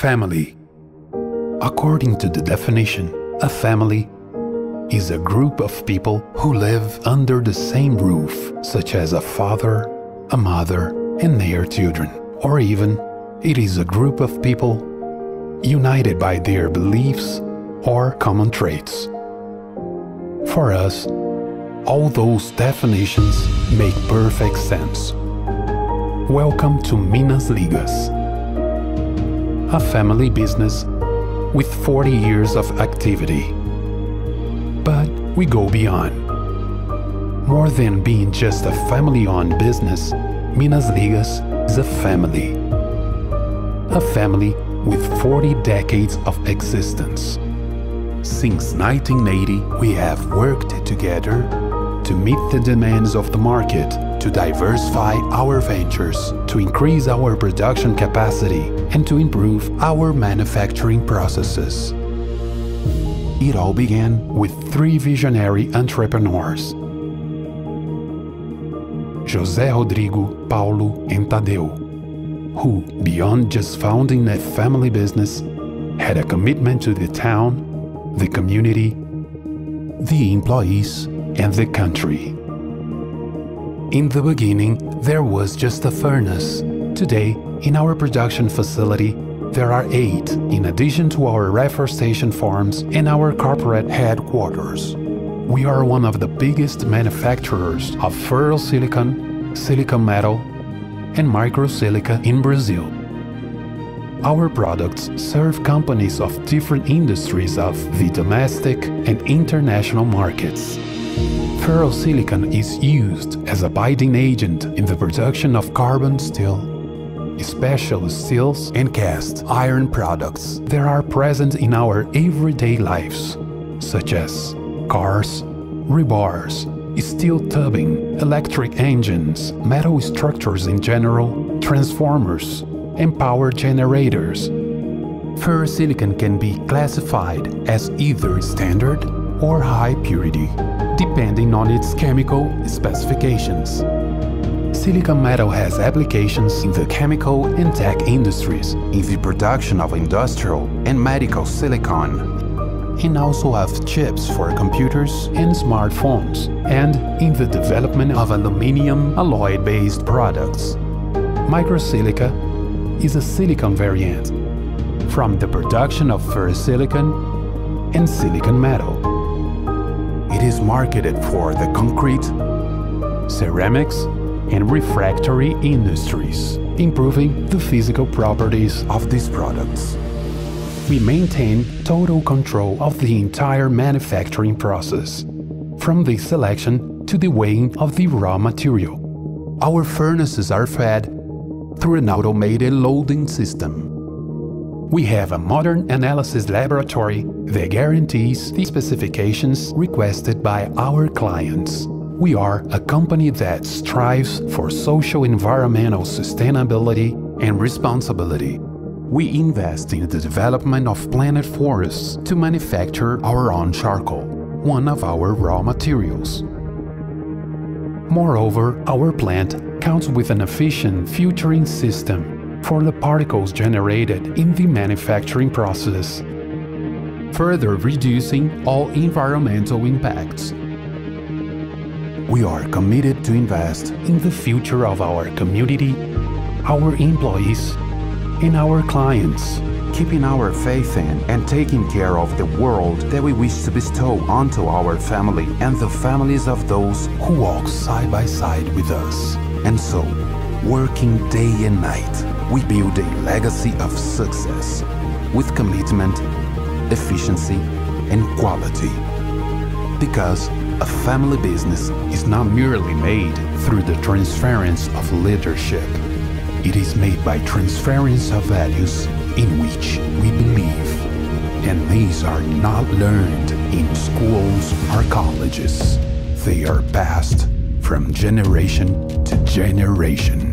Family. According to the definition, a family is a group of people who live under the same roof, such as a father, a mother, and their children. Or even, it is a group of people united by their beliefs or common traits. For us, all those definitions make perfect sense. Welcome to Minas Ligas, a family business with 40 years of activity. But we go beyond. More than being just a family-owned business, Minas Ligas is a family. A family with 40 decades of existence. Since 1980, we have worked together to meet the demands of the market, to diversify our ventures, to increase our production capacity, and to improve our manufacturing processes. It all began with three visionary entrepreneurs: José Rodrigo, Paulo, and Tadeu, who, beyond just founding a family business, had a commitment to the town, the community, the employees, and the country. In the beginning, there was just a furnace. Today, in our production facility, there are 8, in addition to our reforestation farms and our corporate headquarters. We are one of the biggest manufacturers of ferrosilicon, silicon metal, and microsilica in Brazil. Our products serve companies of different industries of the domestic and international markets. Ferrosilicon is used as a binding agent in the production of carbon steel, special steels, and cast iron products that are present in our everyday lives, such as cars, rebars, steel tubing, electric engines, metal structures in general, transformers, and power generators. Ferrosilicon can be classified as either standard or high purity, depending on its chemical specifications. Silicon metal has applications in the chemical and tech industries, in the production of industrial and medical silicon, and also have chips for computers and smartphones, and in the development of aluminum alloy-based products. Microsilica is a silicon variant from the production of ferrosilicon and silicon metal. It is marketed for the concrete, ceramics, and refractory industries, improving the physical properties of these products. We maintain total control of the entire manufacturing process, from the selection to the weighing of the raw material. Our furnaces are fed through an automated loading system. We have a modern analysis laboratory that guarantees the specifications requested by our clients. We are a company that strives for social environmental sustainability and responsibility. We invest in the development of planted forests to manufacture our own charcoal, one of our raw materials. Moreover, our plant counts with an efficient filtering system for the particles generated in the manufacturing process, further reducing all environmental impacts. We are committed to invest in the future of our community, our employees, and our clients, keeping our faith in and taking care of the world that we wish to bestow onto our family and the families of those who walk side by side with us. And so, working day and night, we build a legacy of success with commitment, efficiency, and quality. Because a family business is not merely made through the transference of leadership. It is made by transference of values in which we believe. And these are not learned in schools or colleges. They are passed from generation to generation.